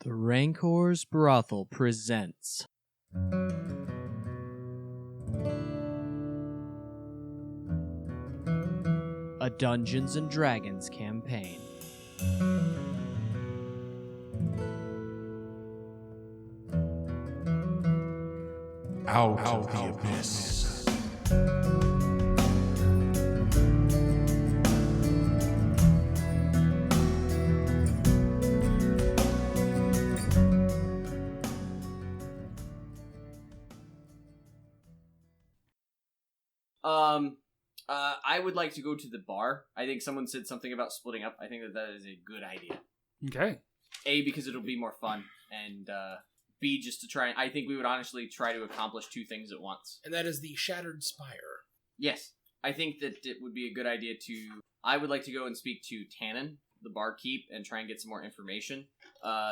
The Rancor's Brothel presents a Dungeons & Dragons campaign. Out of the abyss. I would like to go to the bar. I think someone said something about splitting up. I think that is a good idea. Okay. A, because it'll be more fun, and B, just to try. I think we would honestly try to accomplish two things at once. And that is the Shattered Spire. Yes, I think that it would be a good idea to. I would like to go and speak to Tannen, the barkeep, and try and get some more information.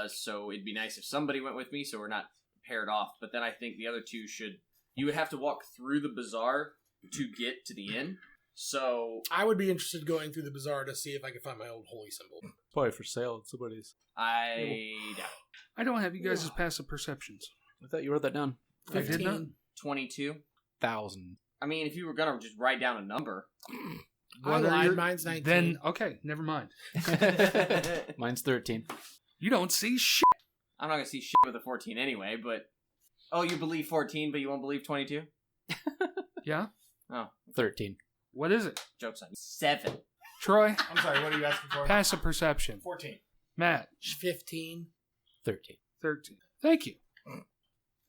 So it'd be nice if somebody went with me, so we're not paired off. But then I think the other two should. You would have to walk through the bazaar to get to the inn. So I would be interested in going through the bazaar to see if I can find my old holy symbol. Probably for sale at somebody's. I doubt it. I don't have you guys' passive perceptions. I thought you wrote that down. 15. I did not. 22. 1,000. I mean, if you were gonna just write down a number. I lied, mine's 19. Then, okay, never mind. Mine's 13. You don't see shit. I'm not gonna see shit with a 14 anyway, but... Oh, you believe 14, but you won't believe 22? Yeah? Oh. 13. What is it? Joke's on you. 7. Troy? I'm sorry, what are you asking for? Passive perception. 14. Matt? 15. 13. 13. Thank you.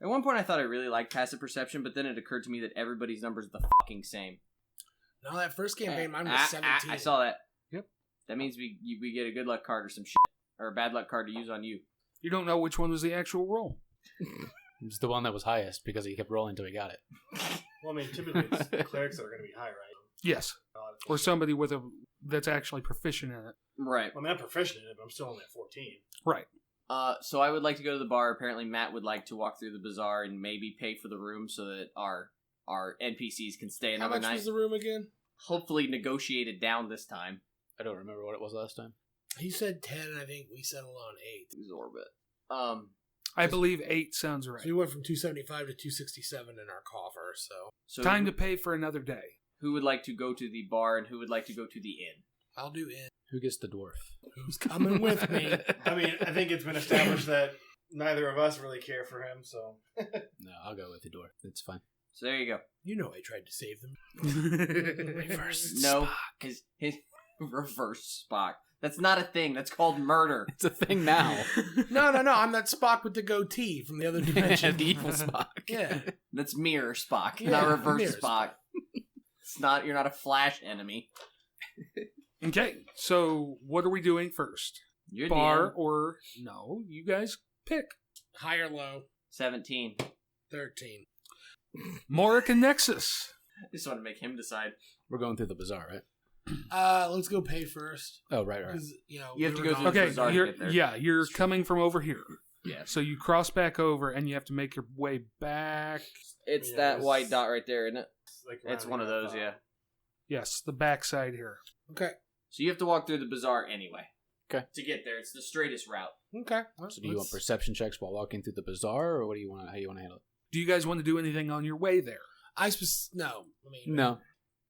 At one point I thought I really liked passive perception, but then it occurred to me that everybody's number's the fucking same. No, that first campaign, mine was 17. I saw that. Yep. That means we get a good luck card or some shit. Or a bad luck card to use on you. You don't know which one was the actual roll. It's the one that was highest because he kept rolling until he got it. Well, I mean, typically it's clerics that are going to be high, right? Yes. Or somebody with that's actually proficient in it. Right. Well, I mean, I'm proficient in it, but I'm still only at 14. Right. So I would like to go to the bar. Apparently Matt would like to walk through the bazaar and maybe pay for the room so that our NPCs can stay How another much night. was the room again? Hopefully negotiate it down this time. I don't remember what it was last time. He said 10, and I think we settled on 8. Absorb it. I believe 8 sounds right. So we went from 275 to 267 in our coffer, so... Time to pay for another day. Who would like to go to the bar and who would like to go to the inn? I'll do in. Who gets the dwarf? Who's coming with me? I mean, I think it's been established that neither of us really care for him, so... No, I'll go with the dwarf. It's fine. So there you go. You know I tried to save them. Reverse. No, his reverse Spock. That's not a thing. That's called murder. It's a thing now. No, I'm that Spock with the goatee from the other dimension. The evil Spock. Yeah. That's mirror Spock, Yeah, not reverse mirror Spock. It's not. You're not a Flash enemy. Okay, so what are we doing first? You're Bar the end. or... No, you guys pick. High or low? 17. 13. Morauk and Nexus. I just want to make him decide. We're going through the bazaar, right? Let's go pay first. Oh, right. 'Cause, you know, You have we to were go through gone. the Okay, bazaar to you're, get there. yeah, you're coming from over here. Yeah. So you cross back over, and you have to make your way back. It's Yeah, that it's- white dot right there, isn't it? Like It's one of rounding those, up, yeah. Yes, the back side here. Okay. So you have to walk through the bazaar anyway. Okay. To get there, it's the straightest route. Okay. So do you want perception checks while walking through the bazaar, or what do you want? How you want to handle it? Do you guys want to do anything on your way there? No. I mean... No.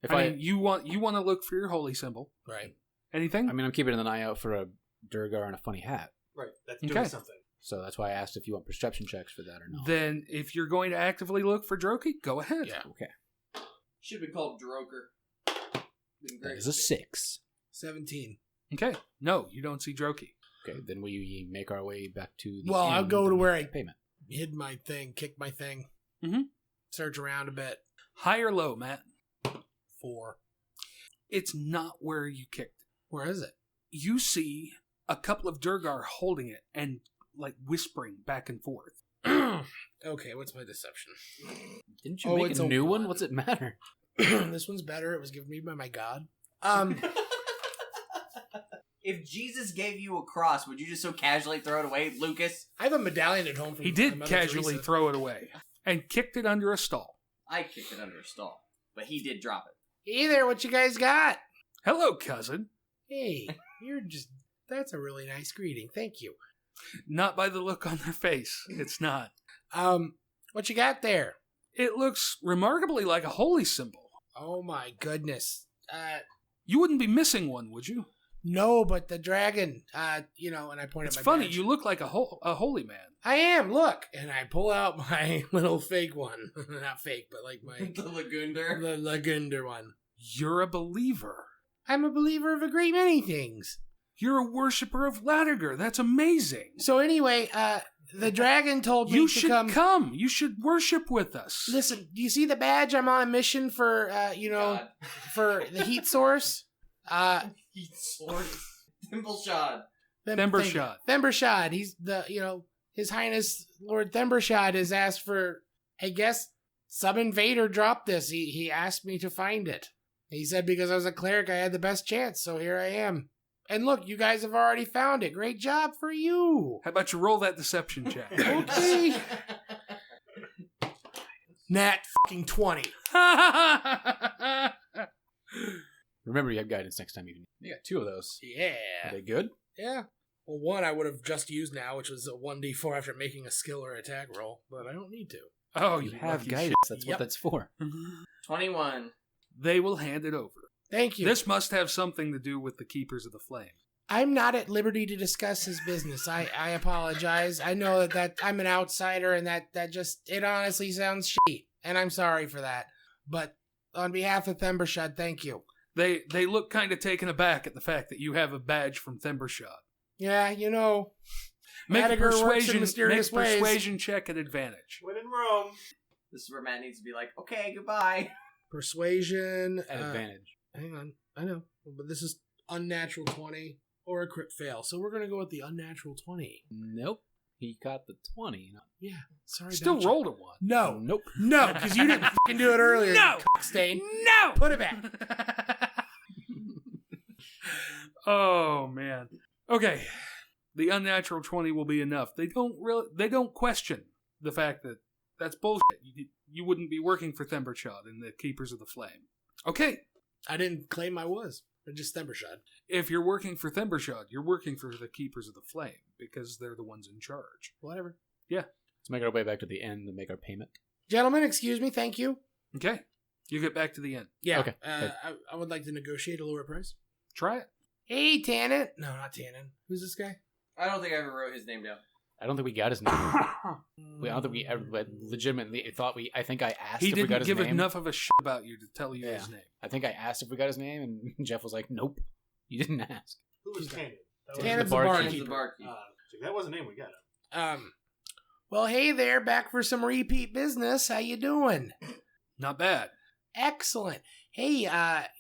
If I mean, you want to look for your holy symbol. Right. Anything? I'm keeping an eye out for a Durgar and a funny hat. Right, that's doing Okay. something. So that's why I asked if you want perception checks for that or not. Then, if you're going to actively look for Droki, go ahead. Yeah. Okay. Should be called Droker. That is a 6. 17. Okay. No, you don't see Droki. Okay, then we make our way back to the Well, I'll end go to of where I payment. hid my thing, kicked my thing. Mhm. Search around a bit. High or low, Matt? 4. It's not where you kicked it. Where is it? You see a couple of Durgar holding it and like whispering back and forth. Okay, what's my deception? Didn't you Oh, make it's a a new one? one. What's it matter? This one's better. It was given me by my god. If Jesus gave you a cross, would you just so casually throw it away, Lucas? I have a medallion at home from He my did Mother casually Teresa. throw it away and kicked it under a stall. I kicked it under a stall, but he did drop it. Hey there, what you guys got? Hello, cousin. Hey, that's a really nice greeting. Thank you. Not by the look on their face. It's not. What you got there? It looks remarkably like a holy symbol. Oh my goodness. You wouldn't be missing one, would you? No, but the dragon, and I point It's at my funny, badge. you look like a holy man. I am, look. And I pull out my little fake one. Not fake, but like my... The Lagunder. the Lagunder one. You're a believer. I'm a believer of a great many things. You're a worshiper of Latiger. That's amazing. So anyway, the dragon told me You to should come. You should worship with us. Listen, do you see the badge? I'm on a mission for, God. for the heat source. Heat source. Thimbleshot. Thembershot. Thembershot. He's His Highness Lord Thembershot has asked for, I guess, some invader dropped this. He asked me to find it. He said because I was a cleric, I had the best chance, so here I am. And look, you guys have already found it. Great job for you. How about you roll that deception check? Okay. Nat fucking 20. Remember, you have guidance next time. You got 2 of those. Are Yeah. they good? Yeah. Well, one I would have just used now, which was a 1d4 after making a skill or attack roll, but I don't need to. Oh, You you have lucky guidance. That's Yep. what that's for. shit. 21. They will hand it over. Thank you. This must have something to do with the Keepers of the Flame. I'm not at liberty to discuss his business. I apologize. I know that I'm an outsider and that just, it honestly sounds shitty. And I'm sorry for that. But on behalf of Thembershot, thank you. They look kind of taken aback at the fact that you have a badge from Thembershot. Yeah, Make a Latiger works in persuasion, mysterious ways. persuasion check at advantage. When in Rome. This is where Matt needs to be like, okay, goodbye. Persuasion. At advantage. Hang on. I know. But this is unnatural 20 or a crit fail. So we're going to go with the unnatural 20. Nope. He got the 20. Yeah. Sorry. Still about you. rolled a 1. No. Nope. No, because you didn't fucking do it earlier. No. You cockstain. No! Put it back. Oh, man. Okay. The unnatural 20 will be enough. They don't question the fact that that's bullshit. You wouldn't be working for Thembershot and the Keepers of the Flame. Okay. I didn't claim I was. I'm just Thembershot. If you're working for Thembershot, you're working for the Keepers of the Flame because they're the ones in charge. Whatever. Let's make our way back to the end and make our payment. Gentlemen, excuse me. Thank you. Okay. You get back to the end. Yeah. Okay. I would like to negotiate a lower price. Try it. Hey, Tannen. No, not Tannen. Who's this guy? I don't think I ever wrote his name down. I don't think we got his name. I don't think we ever legitimately thought we. I think I asked He if we got didn't his give name. enough of a shit about you to tell you his name. I think I asked if we got his name, and Jeff was like, "Nope, you didn't ask." Who was Tannen? Tannen's the the barkeeper. He's the barkeep. That was the name we got. Well, hey there, back for some repeat business. How you doing? Not bad. Excellent. Hey,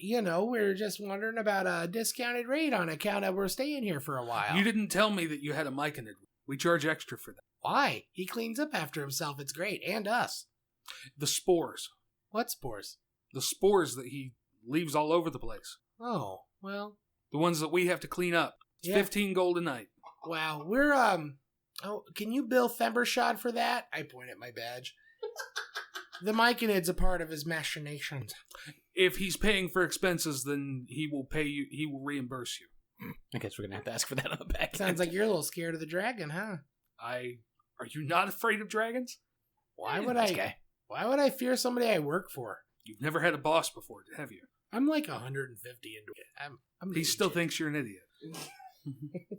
we're just wondering about a discounted rate on account of we're staying here for a while. You didn't tell me that you had a mic in it. We charge extra for that. Why? He cleans up after himself. It's great. And us. The spores. What spores? The spores that he leaves all over the place. Oh, well, The ones that we have to clean up. It's Yeah. 15 gold a night. wow. We're, can you bill Thembershot for that? I point at my badge. The Myconid's a part of his machinations. If he's paying for expenses, then he will pay you. He will reimburse you. I guess we're gonna have to ask for that on the back. Sounds like you're a little scared of the dragon, huh? Are you not afraid of dragons? Why would This I? guy. Why would I fear somebody I work for? You've never had a boss before, have you? I'm like 150 into it. I'm He still legit. thinks you're an idiot.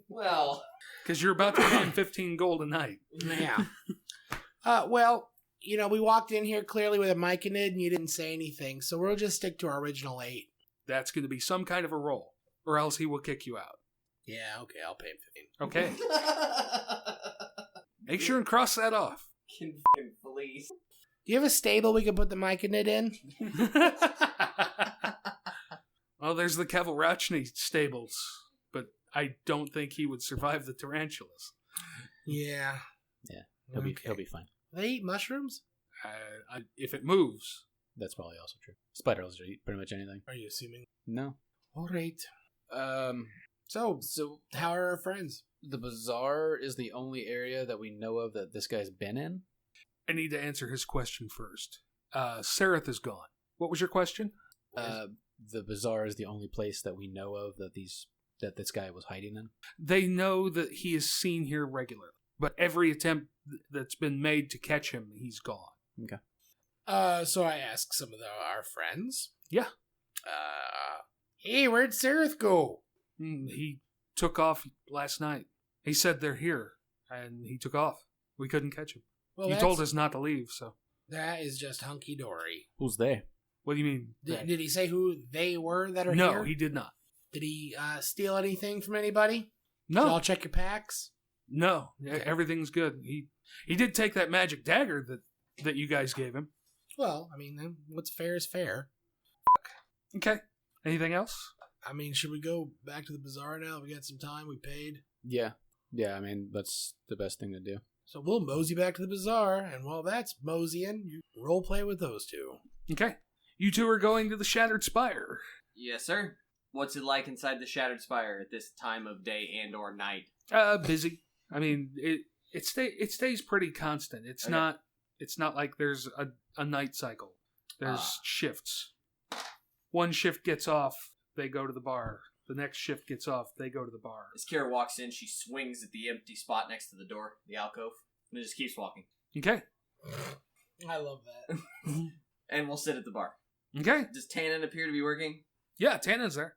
Well, Because you're about to pay him 15 gold a night. Yeah. Well, we walked in here clearly with a Myconid and you didn't say anything, so we'll just stick to our original 8. That's going to be some kind of a roll, or else he will kick you out. Yeah, okay, I'll pay him 15. Okay. Make sure and cross that off. can police. Do you have a stable we can put the Myconid in? Well, there's the Cavalrachny stables, but I don't think he would survive the tarantulas. Yeah. He'll Okay. be fine. They eat mushrooms? If it moves, That's probably also true. Spiders eat pretty much anything. Are you assuming? No. All right. So How are our friends? the bazaar is the only area that we know of that this guy's been in. I need to answer his question first. Sereth is gone. What was your question? The bazaar is the only place that we know of that these that this guy was hiding in? They know that he is seen here regularly, but every attempt that's been made to catch him, he's gone. Okay. So I asked some of our friends. Yeah. Hey, where'd Sereth go? He took off last night. He said they're here, and he took off. We couldn't catch him. Well, He told us not to leave, so. That is just hunky-dory. Who's they? What do you mean? Did he say who they were that are No, here? he did not. Did he steal anything from anybody? Did No. y'all check your packs? No. Okay. Everything's good. He did take that magic dagger that you guys gave him. Well, I mean, then what's fair is fair. Okay. Anything else? I mean, should we go back to the bazaar now? We got some time. We paid. Yeah. I mean, that's the best thing to do. So we'll mosey back to the bazaar, and while that's moseying, you role play with those two. Okay. You two are going to the Shattered Spire. Yes, sir. What's it like inside the Shattered Spire at this time of day and or night? Busy. I mean, it stays pretty constant. It's Okay. not like there's a night cycle. There's shifts. One shift gets off, they go to the bar. The next shift gets off, they go to the bar. As Kira walks in, she swings at the empty spot next to the door, the alcove, and then just keeps walking. Okay. I love that. And we'll sit at the bar. Okay. Does Tannen appear to be working? Yeah, Tannen's there.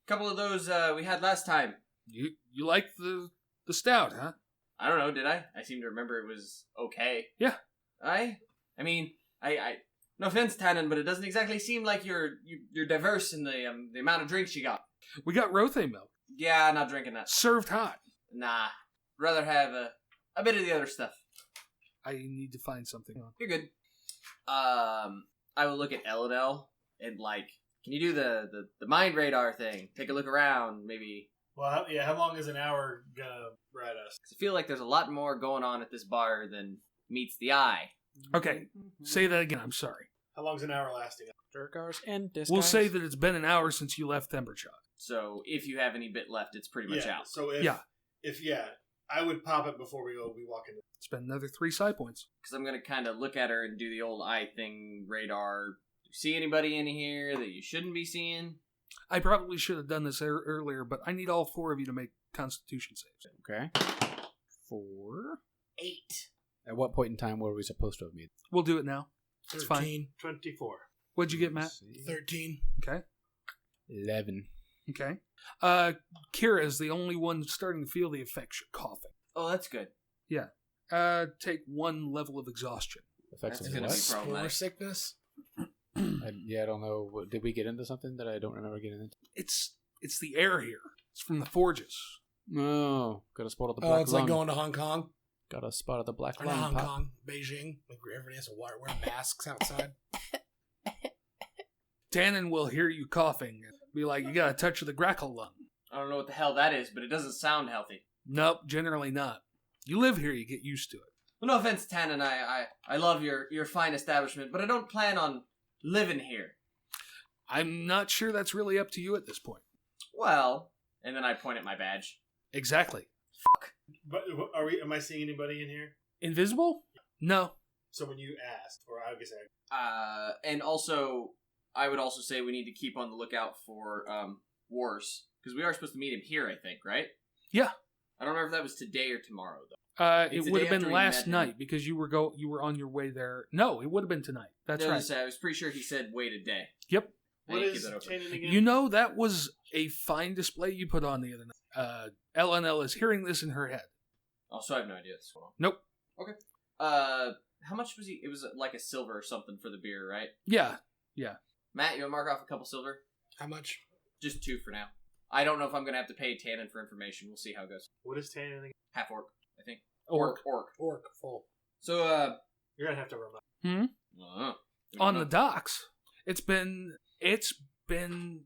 Couple of those we had last time. You like the stout, huh? I don't know, did I? I seem to remember it was okay. Yeah. I mean, I no offense, Tannen, but it doesn't exactly seem like you're diverse in the amount of drinks you got. We got Rothe milk. Yeah, not drinking that. Served hot. Nah, rather have a bit of the other stuff. I need to find something. You're good. I will look at Elanil and can you do the mind radar thing? Take a look around, maybe. Well, yeah, how long is an hour gonna ride us? 'Cause I feel like there's a lot more going on at this bar than meets the eye. Okay. Say that again. I'm sorry. How long's an hour lasting? Durgars and disguise. We'll say that it's been an hour since you left Thembershot. So if you have any bit left, it's pretty much out. So if I would pop it before we walk in. Spend another 3 side points. Because I'm going to kind of look at her and do the old eye thing, radar. Do you see anybody in here that you shouldn't be seeing? I probably should have done this earlier, but I need all 4 of you to make Constitution saves. Okay. 4. 8. At what point in time were we supposed to have made? We'll do it now. It's 13. fine. 24. What'd you get, Matt? 13. Okay. 11. Okay. Kira is the only one starting to feel the effects. You're coughing. Oh, that's good. Yeah. Take 1 level of exhaustion. Effects That's of gonna what? be Spore problematic. sickness. I don't know. Did we get into something that I don't remember getting into? It's the air here. It's from the forges. No. Got a spot of the Oh, black it's lung. like going to Hong Kong. Got a spot of the black Or not lung. Hong pop. Kong, Beijing. Like where everybody has to wear masks outside. Tannen will hear you coughing and be like, you got a touch of the grackle lung. I don't know what the hell that is, but it doesn't sound healthy. Nope, generally not. You live here, you get used to it. Well, no offense, Tannen. I love your fine establishment, but I don't plan on living here. I'm not sure that's really up to you at this point. Well, and then I point at my badge. Exactly. But am I seeing anybody in here? Invisible? No. So when you asked, or I guess And also, I would also say we need to keep on the lookout for Wars, because we are supposed to meet him here, I think, right? Yeah. I don't remember if that was today or tomorrow, though. It It's the would day have been after we last met him. night because you were on your way there. No, it would have been tonight. That's No, right. I was pretty sure he said wait a day. Yep. I what need to is keep that open. Tannen again? You know, that was a fine display you put on the other night. Elanil is hearing this in her head. Oh, so I have no idea what's going on. Nope. Okay. How much was he? It was like a silver or something for the beer, right? Yeah. Matt, you want to mark off a couple silver? How much? Just 2 for now. I don't know if I'm going to have to pay Tannen for information. We'll see how it goes. What is Tannen again? Half orc, I think. Orc. Orc. Orc full. So, You're gonna have to remind. On the docks. It's been It's been.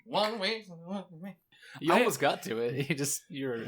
one way. You I- almost got to it. You're.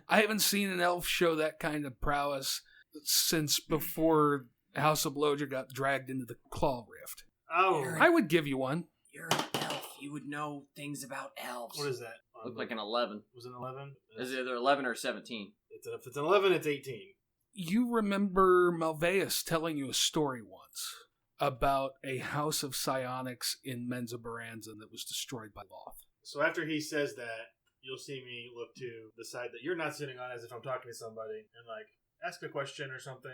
I haven't seen an elf show that kind of prowess since before House of Loja got dragged into the Claw Rift. Oh, I would give you one. You're an elf. You would know things about elves. what is that? Looked like an 11. Was it an 11? Is it either 11 or 17? If it's an 11, it's 18. You remember Malveus telling you a story once about a house of psionics in Menza Baranza that was destroyed by Loth. So after he says that, you'll see me look to the side that you're not sitting on as if I'm talking to somebody and, like, ask a question or something.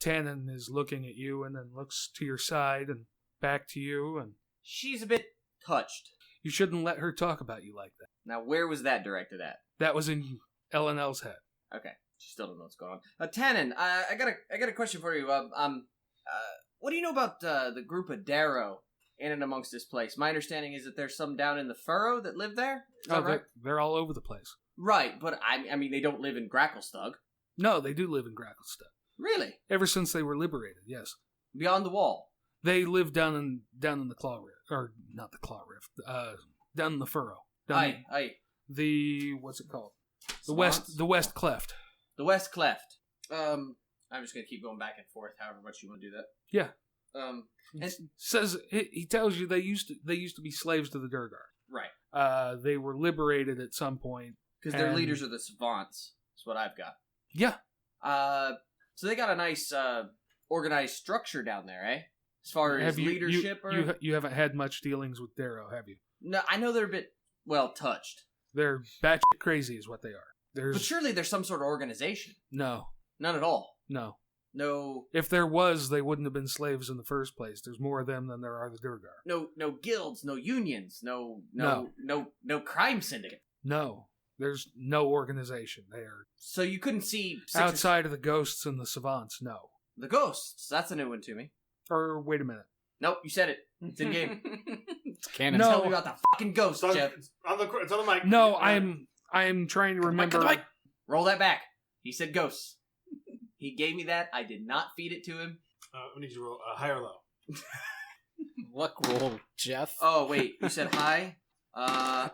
Tannen is looking at you and then looks to your side and back to you, and She's a bit touched. you shouldn't let her talk about you like that. Now, where was that directed at? That was in Elanil's head. Okay, she still don't know what's going on. Tannen, I got a question for you. What do you know about the group of Darrow in and amongst this place? My understanding is that there's some down in the Furrow that live there. Is that right? They're all over the place. Right, but I mean, they don't live in Gracklestug. No, they do live in Gracklestug. Really? Ever since they were liberated, yes. Beyond the wall. They live down in the Claw Rift, or not the Claw Rift, down in the Furrow. Aye. The what's it called? The Swans? West Cleft. The West Cleft. I'm just gonna keep going back and forth, however much you want to do that. Yeah. And Says he tells you they used to be slaves to the Durgar. right, They were liberated at some point because their and- leaders are the Savants. That's what I've got. Yeah. So they got a nice organized structure down there, eh? As far as leadership, or you haven't had much dealings with Darrow, have you? no? I know they're a bit touched, They're batshit crazy, is what they are. but surely there's some sort of organization. No. None at all. No. If there was, they wouldn't have been slaves in the first place. There's more of them than there are the Durgar. No guilds, no unions, no crime syndicate. No. There's no organization. They are So you couldn't see outside of the ghosts and the savants, no. the ghosts. That's a new one to me. Or, wait a minute. Nope, you said it. It's in game. It's canon. No. Tell me about the fucking ghosts, Jeff. It's on the mic. No, I am trying to remember. Roll that back. He said ghosts. He gave me that. I did not feed it to him. We need you to roll high or low. Luck roll, Jeff. Oh wait, you said high.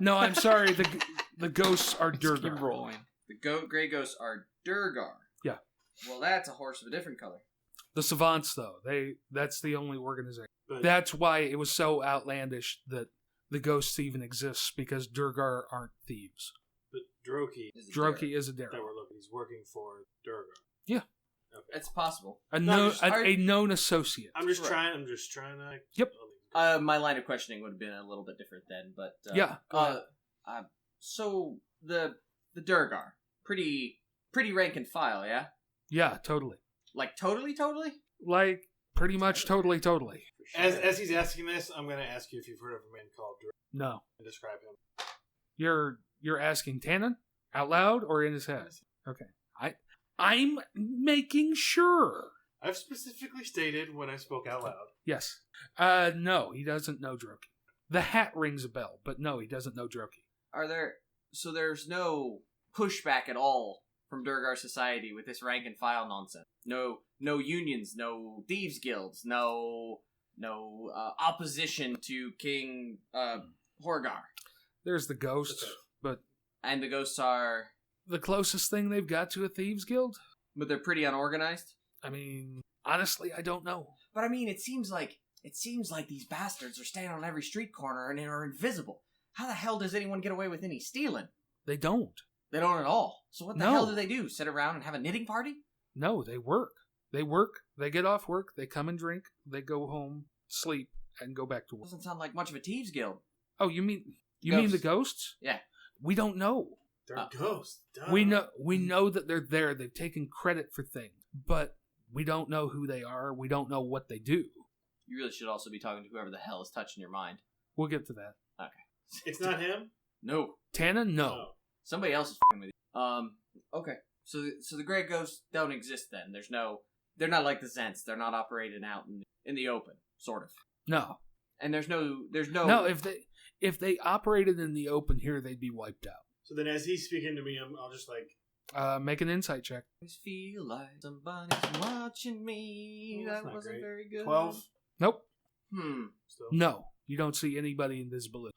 No, I'm sorry. The ghosts are Keep Durgar. rolling. The gray ghosts are Durgar. Yeah. Well, that's a horse of a different color. The savants, though, that's the only organization. But That's why it was so outlandish that the ghosts even exist, because Durgar aren't thieves. Droki Is it Droki is a that Darrow. we're looking, he's working for Durgar. Yeah. Okay. That's possible. A are- known associate. I'm just Right. trying to. Yep. My line of questioning would have been a little bit different then, but Yeah, go ahead. So the Durgar, pretty rank and file, yeah. Yeah, totally. Like totally. Like, pretty much totally. As he's asking this, I'm going to ask you if you've heard of a man called Droki No. and describe him. You're asking Tannen? Out loud or in his head? Okay. I'm making sure. I've specifically stated when I spoke out loud. Yes. No, he doesn't know Droki. The hat rings a bell, but no, he doesn't know Droki. So there's no pushback at all from Durgar society with this rank and file nonsense. No unions, no thieves guilds, no opposition to King Horgar. There's the ghosts, Okay. but And the ghosts are, the closest thing they've got to a thieves guild? but they're pretty unorganized. I mean, honestly, I don't know. But I mean, it seems like these bastards are standing on every street corner and are invisible. How the hell does anyone get away with any stealing? They don't. They don't at all. So what the No. hell do they do? Sit around and have a knitting party? No, they work. They get off work, they come and drink, they go home, sleep, and go back to work. Doesn't sound like much of a thieves guild. Oh, you mean Ghosts. the ghosts? Yeah. We don't know. They're ghosts. Duh. We know that they're there. They've taken credit for things, but we don't know who they are. We don't know what they do. You really should also be talking to whoever the hell is touching your mind. We'll get to that. It's not him? No. Tannen, no. Oh. Somebody else is f***ing with you. Okay. So the gray ghosts don't exist then. They're not like the Zents. They're not operating out in the open, sort of. No. And there's no. No, if they operated in the open here, they'd be wiped out. So then as he's speaking to me, I'll just like, Make an insight check. I always feel like somebody's watching me. Well, that's That not wasn't great. very good. 12. Nope. Still. No. You don't see anybody invisible.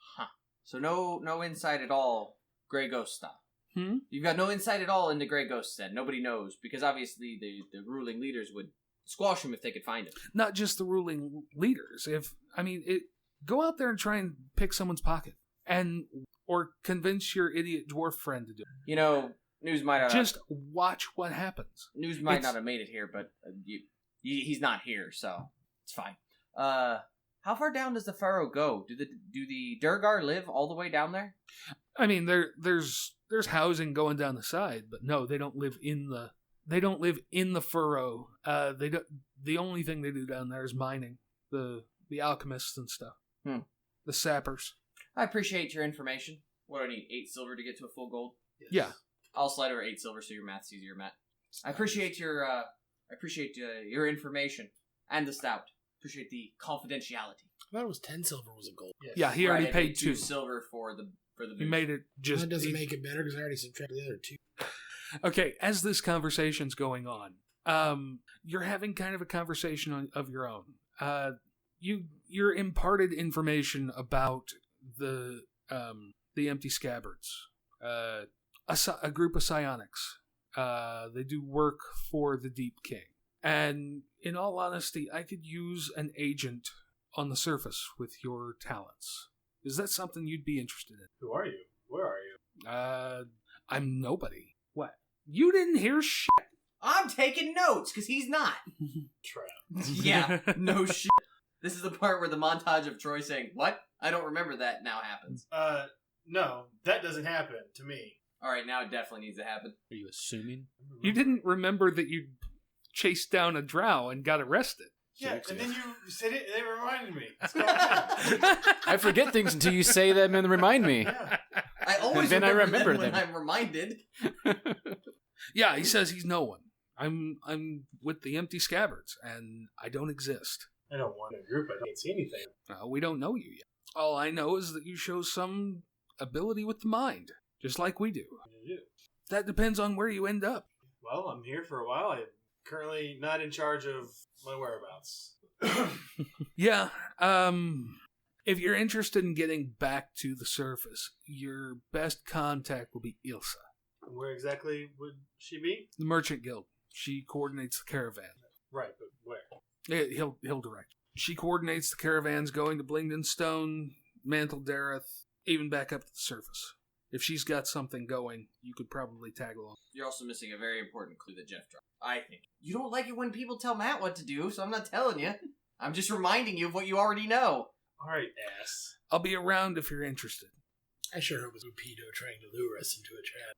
So no insight at all, gray ghost style. You've got no insight at all into gray ghosts then. Nobody knows, because obviously the ruling leaders would squash him if they could find him. Not just the ruling leaders. Go out there and try and pick someone's pocket, or convince your idiot dwarf friend to do it. You know, news might not Just watch what happens. news might it's- not have made it here, but he's not here, so It's fine. How far down does the furrow go? Do the Durgar live all the way down there? I mean, there's housing going down the side, but no, they don't live in the furrow. The only thing they do down there is mining. The alchemists and stuff. The sappers. I appreciate your information. What do I need? 8 silver to get to a full gold? Yes. Yeah. I'll slide over 8 silver so your math's easier, Matt. I appreciate your information and the stout. Appreciate the confidentiality. I thought it was 10 silver was a gold. Yes. Yeah, he already I paid paid 2 silver for the He booze. made it just. That doesn't make it better because I already subtracted the other 2. Okay, as this conversation's going on, you're having kind of a conversation of your own. You're imparted information about the empty scabbards, a group of psionics. They do work for the Deep King, and in all honesty, I could use an agent on the surface with your talents. Is that something you'd be interested in? Who are you? Where are you? I'm nobody. What? You didn't hear shit. I'm taking notes because he's not. Trap. Yeah, no shit. This is the part where the montage of Troy saying, "What? I don't remember that." Now happens. No, that doesn't happen to me. All right, now it definitely needs to happen. Are you assuming? You didn't remember that you chased down a drow and got arrested. Yeah, and then you said it, and it reminded me. What's going I forget things until you say them and remind me. Yeah. I always Then I remember when them. I'm reminded. Yeah, he says he's no one. I'm with the empty scabbards, and I don't exist. I don't want a group. I don't see anything. We don't know you yet. All I know is that you show some ability with the mind, just like we do. What do you do? That depends on where you end up. Well, I'm here for a while. I'm currently not in charge of my whereabouts. Yeah, if you're interested in getting back to the surface, your best contact will be Ilsa, Where exactly would she be? the Merchant Guild. She coordinates the caravan. Right, but where? Yeah, he'll direct. She coordinates the caravans going to Blingden Stone, Mantle Dareth, even back up to the surface. If she's got something going, you could probably tag along. You're also missing a very important clue that Jeff dropped. I think. You don't like it when people tell Matt what to do, so I'm not telling you. I'm just reminding you of what you already know. All right, ass. I'll be around if you're interested. I sure hope it was Lupido trying to lure us into a trap.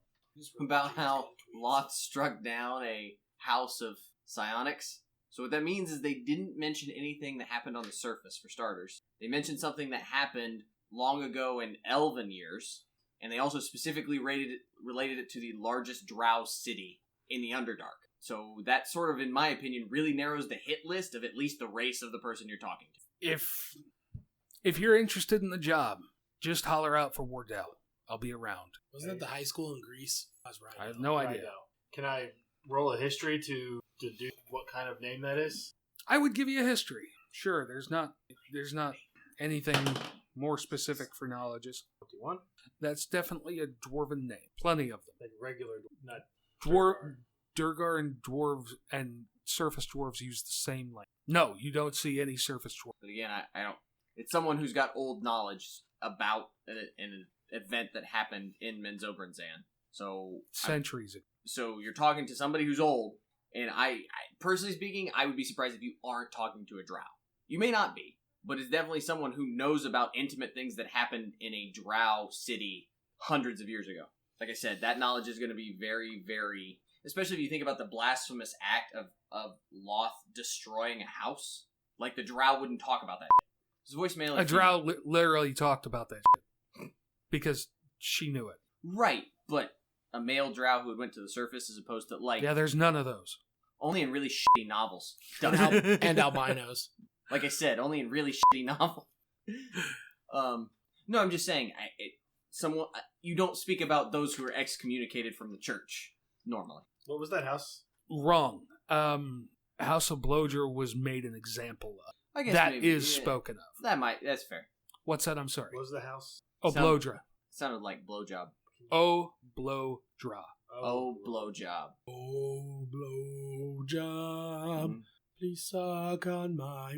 About how Loth struck down a house of psionics. So what that means is they didn't mention anything that happened on the surface, for starters. They mentioned something that happened long ago in Elven years, and they also specifically related it to the largest drow city in the Underdark. So that sort of, in my opinion, really narrows the hit list of at least the race of the person you're talking to. If you're interested in the job, just holler out for Wardell. I'll be around. Wasn't that the high school in Greece? I was right. I have no Right idea. now. Can I roll a history to do what kind of name that is? I would give you a history. Sure, there's not anything more specific for knowledges. 21? That's definitely a dwarven name. Plenty of them. Like regular, not Durgar and dwarves and surface dwarves use the same language. No, you don't see any surface dwarves. But again, I don't... It's someone who's got old knowledge about an event that happened in Menzoberranzan. So... Centuries ago. So you're talking to somebody who's old, and I personally speaking, I would be surprised if you aren't talking to a drow. You may not be, but it's definitely someone who knows about intimate things that happened in a drow city hundreds of years ago. Like I said, that knowledge is going to be very, very... Especially if you think about the blasphemous act of Loth destroying a house. Like, the drow wouldn't talk about that. His voicemail... A drow literally talked about that shit. Because she knew it. Right, but a male drow who went to the surface as opposed to, like... Yeah, there's none of those. Only in really shitty novels. And albinos. Like I said, only in really shitty novels. No, I'm just saying, you don't speak about those who are excommunicated from the church, normally. What was that house? Wrong. House of Blowger was made an example of. I guess That maybe, is yeah. spoken of. That's fair. What's that? I'm sorry. What was the house? Oh, Sound- Blowdra. Sounded like blowjob. Oh, Blowdra. Oh, blowjob. Oh, blow job. Mhm. Please suck on my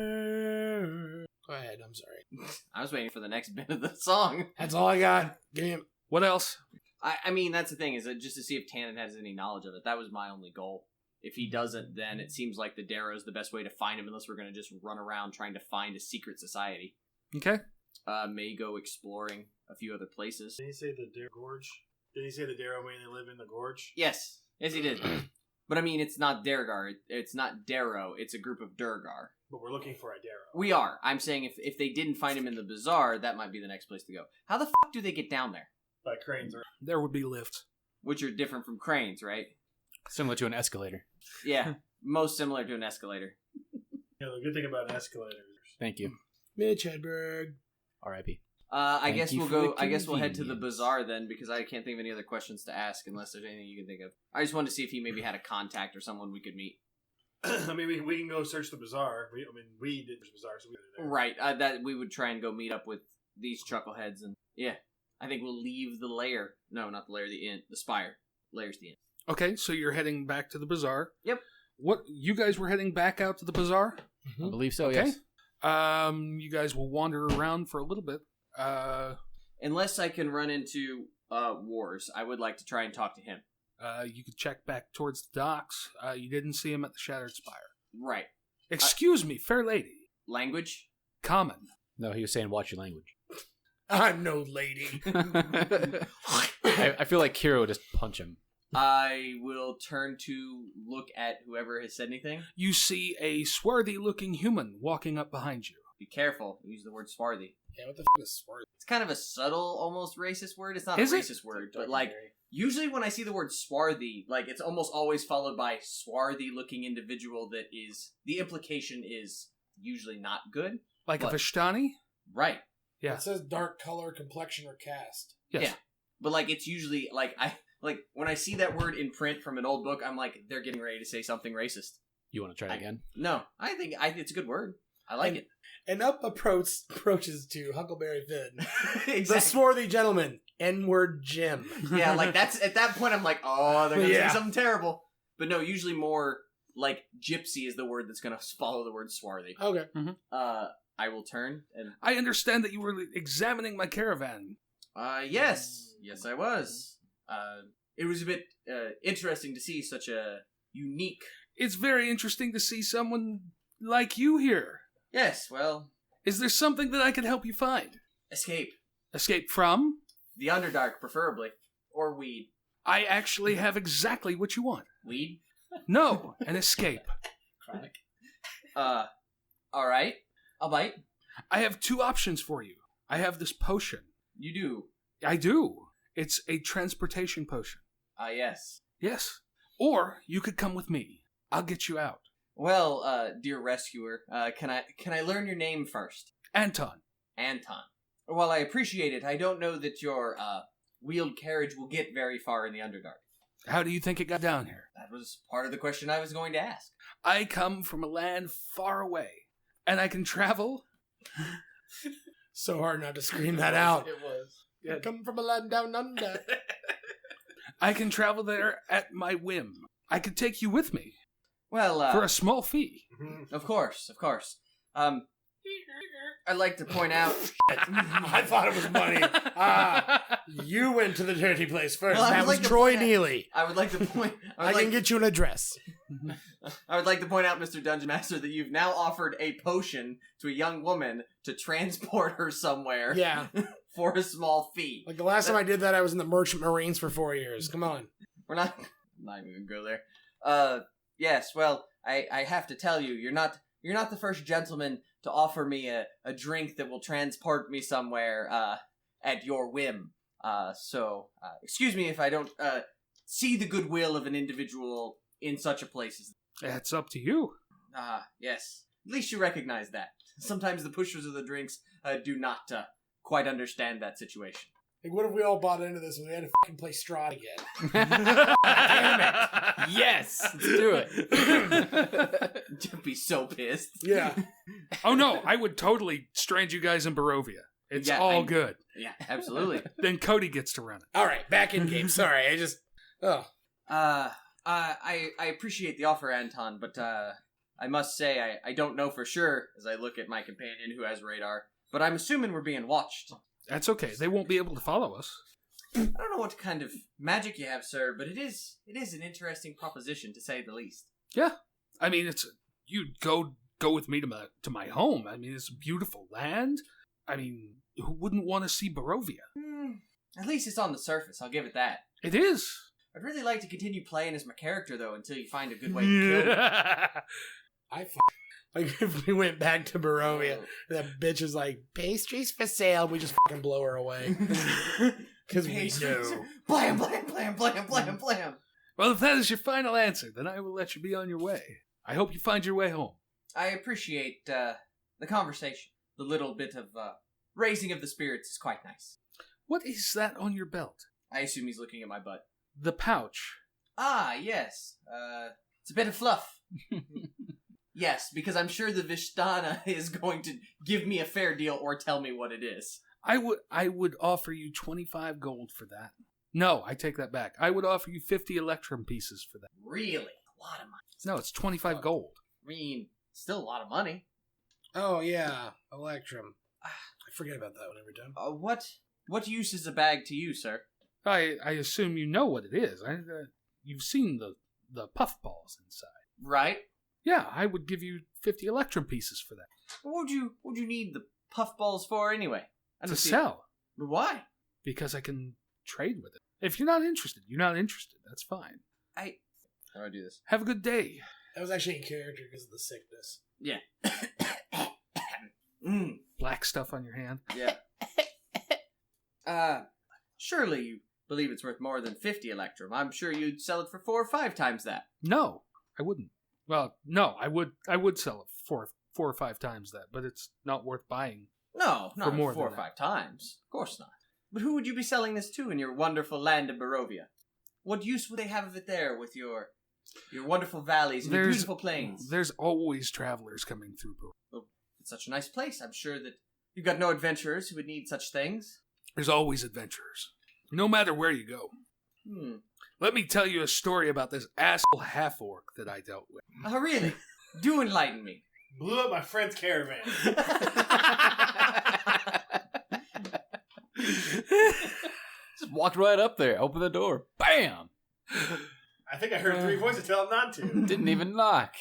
wiener. Go ahead, I'm sorry. I was waiting for the next bit of the song. That's all I got. Damn. What else? I mean, that's the thing, is that just to see if Tannen has any knowledge of it. That was my only goal. If he doesn't, then it seems like the Darrow is the best way to find him, unless we're going to just run around trying to find a secret society. Okay. May go exploring a few other places. Did he say the Darrow Gorge? Did he say the Darrow mainly live in the gorge? Yes, he did. But I mean, it's not Dergar. It's not Darrow. It's a group of Durgar. But we're looking for a Darrow. We are. I'm saying if they didn't find him in the bazaar, that might be the next place to go. How the fuck do they get down there? By cranes. Or... There would be lifts. Which are different from cranes, right? Similar to an escalator. Yeah, most similar to an escalator. Yeah, the good thing about an escalator is... Thank you. Mitch Hedberg. R.I.P. I Thank guess you we'll for go. the I guess we'll head to the convenience. bazaar then, because I can't think of any other questions to ask unless there's anything you can think of. I just wanted to see if he maybe had a contact or someone we could meet. I mean, we can go search the bazaar. We did the bazaar, so we did it there. Right. That we would try and go meet up with these chuckleheads, and yeah, I think we'll leave the lair. No, not the lair. The inn. The spire. Lair's the inn. Okay, so you're heading back to the bazaar. Yep. What, you guys were heading back out to the bazaar? I believe so, Okay. yes. You guys will wander around for a little bit. Unless I can run into Wars, I would like to try and talk to him. You could check back towards the docks. You didn't see him at the Shattered Spire. Right. Excuse me, fair lady. Language? Common. No, he was saying watch your language. I'm no lady. I feel like Kira would just punch him. I will turn to look at whoever has said anything. You see a swarthy-looking human walking up behind you. Be careful. Use the word swarthy. Yeah, what the is swarthy? It's kind of a subtle, almost racist word. It's not Is a it? racist word, but like usually when I see the word swarthy, like it's almost always followed by swarthy-looking individual. That is, the implication is usually not good. Like What? a Vishtani? Right. Yeah. It says dark color, complexion, or caste. Yes. Yeah. But like it's usually like when I see that word in print from an old book, I'm like, they're getting ready to say something racist. You want to try it again? No, I think it's a good word. I like it. And up approaches to Huckleberry Finn. The Exactly. swarthy gentleman, N-word Jim. Yeah, like that's at that point I'm like, oh, they're gonna Yeah. say something terrible. But no, usually more like gypsy is the word that's gonna follow the word swarthy. Okay. I will turn and I understand that you were examining my caravan. yes, I was. It was a bit interesting to see such a unique. It's very interesting to see someone like you here. Yes, well, Is there something that I can help you find? escape Escape from? the Underdark, preferably, or weed. I actually have exactly what you want. Weed. No, an escape. All right, I'll bite. I have two options for you. I have this potion. You do. I do. It's a transportation potion. Yes. Yes. Or you could come with me. I'll get you out. Well, dear rescuer, can I learn your name first? Anton. Anton. While I appreciate it, I don't know that your wheeled carriage will get very far in the Underdark. How do you think it got down here? That was part of the question I was going to ask. I come from a land far away, and I can travel. So hard not to scream that out. It was. I come from a land down under. I can travel there at my whim. I could take you with me Well, for a small fee. of course. I'd like to point out. I thought it was money. You went to the dirty place first. Well, I that would was like to Troy point out- Neely. I would like to point. I can get you an address. I would like to point out, Mr. Dungeon Master, that you've now offered a potion to a young woman to transport her somewhere. Yeah. For a small fee. Like the last time I did that, I was in the Merchant Marines for 4 years. Come on. We're not even gonna go there. Yes, well, I have to tell you, you're not the first gentleman to offer me a drink that will transport me somewhere, at your whim. So, excuse me if I don't, see the goodwill of an individual in such a place as... It's up to you. Yes. At least you recognize that. Sometimes the pushers of the drinks, do not, quite understand that situation. Like, what if we all bought into this and we had to fucking play Strahd again? Damn it! Yes, let's do it. You'd be so pissed. Yeah. Oh no, I would totally strand you guys in Barovia. It's Yeah, all I- good. Yeah, absolutely. Then Cody gets to run it. All right, back in game. Sorry, I just... Oh. I appreciate the offer, Anton, but I must say I don't know for sure as I look at my companion who has radar, but I'm assuming we're being watched. That's okay. They won't be able to follow us. I don't know what kind of magic you have, sir, but it is an interesting proposition, to say the least. Yeah. I mean, you'd go with me to my home. I mean, it's a beautiful land. I mean, who wouldn't want to see Barovia? At least it's on the surface, I'll give it that. It is. I'd really like to continue playing as my character, though, until you find a good way to kill him. Like, if we went back to Barovia, that bitch is like, pastries for sale, we just fucking blow her away. Because we know. Blam, blam, blam, blam, blam, blam. Well, if that is your final answer, then I will let you be on your way. I hope you find your way home. I appreciate the conversation. The little bit of raising of the spirits is quite nice. What is that on your belt? I assume he's looking at my butt. The pouch. Ah, yes. It's a bit of fluff. Yes, because I'm sure the Vishtana is going to give me a fair deal or tell me what it is. I would offer you 25 gold for that. No, I take that back. I would offer you 50 electrum pieces for that. Really? A lot of money. No, it's 25 gold. I mean, still a lot of money. Oh, yeah. Electrum. I forget about that one every time. What use is a bag to you, sir? I assume you know what it is. You've seen the puffballs inside. Right. Yeah, I would give you 50 electrum pieces for that. What would you need the puffballs for anyway? To sell. Why? Because I can trade with it. If you're not interested, you're not interested. That's fine. How do I do this? Have a good day. That was actually in character because of the sickness. Yeah. Black stuff on your hand. Yeah. Surely you believe it's worth more than 50 electrum. I'm sure you'd sell it for 4 or 5 times that. No, I wouldn't. Well, no, I would sell it for 4 or 5 times that, but it's not worth buying. No, not for more 4 or 5 times. Of course not. But who would you be selling this to in your wonderful land of Barovia? What use would they have of it there with your wonderful valleys and your beautiful plains? There's always travelers coming through Barovia. Well, it's such a nice place. I'm sure that you've got no adventurers who would need such things. There's always adventurers, no matter where you go. Let me tell you a story about this asshole half-orc that I dealt with. Oh, really? Do enlighten me. Blew up my friend's caravan. Just walked right up there, opened the door, bam! I think I heard 3 voices tell him not to. Didn't even knock.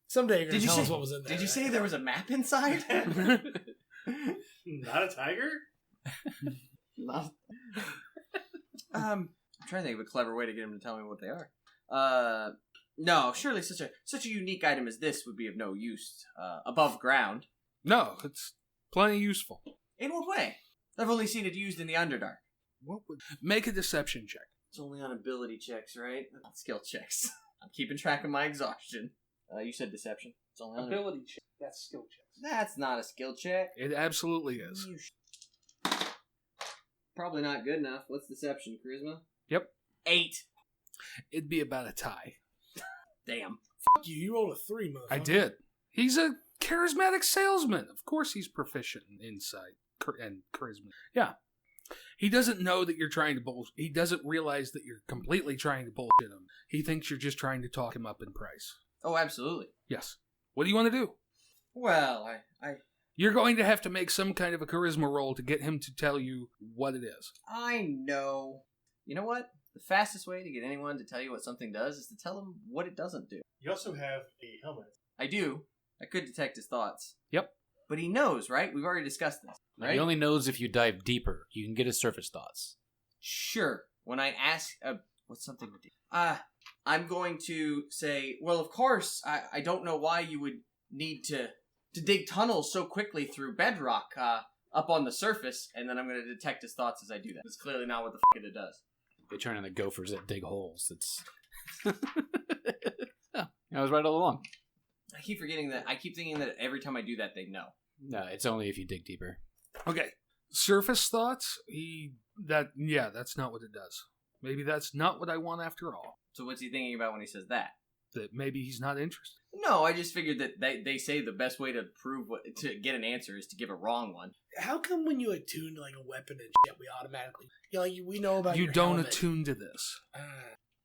Someday you're going to tell us what was in there. Did you say there was a map inside? Not a tiger? I'm trying to think of a clever way to get him to tell me what they are. No, surely such a unique item as this would be of no use above ground. No, it's plenty useful. In what way? I've only seen it used in the Underdark. Make a deception check? It's only on ability checks, right? Not skill checks. I'm keeping track of my exhaustion. You said deception. It's only on Ability check. That's skill check. That's not a skill check. It absolutely is. Probably not good enough. What's deception? Charisma? Yep. 8. It'd be about a tie. Damn. Fuck you. You rolled a 3, motherfucker. I did. He's a charismatic salesman. Of course he's proficient in insight and charisma. Yeah. He doesn't know that you're trying to bullshit. He doesn't realize that you're completely trying to bullshit him. He thinks you're just trying to talk him up in price. Oh, absolutely. Yes. What do you want to do? Well, You're going to have to make some kind of a charisma roll to get him to tell you what it is. I know. You know what? The fastest way to get anyone to tell you what something does is to tell them what it doesn't do. You also have a helmet. I do. I could detect his thoughts. Yep. But he knows, right? We've already discussed this, right? He only knows if you dive deeper. You can get his surface thoughts. Sure. When I ask, what's something to do? I'm going to say, well, of course, I don't know why you would need to dig tunnels so quickly through bedrock up on the surface, and then I'm going to detect his thoughts as I do that. It's clearly not what the fuck it does. They turn on the gophers that dig holes. It's yeah, I was right all along. I keep forgetting that. I keep thinking that every time I do that, they know. No, it's only if you dig deeper. Okay. Surface thoughts? That's not what it does. Maybe that's not what I want after all. So what's he thinking about when he says that? That maybe he's not interested. No, I just figured that they say the best way to to get an answer is to give a wrong one. How come when you attune to like a weapon and shit, we automatically, we know about You your don't helmet. attune to this.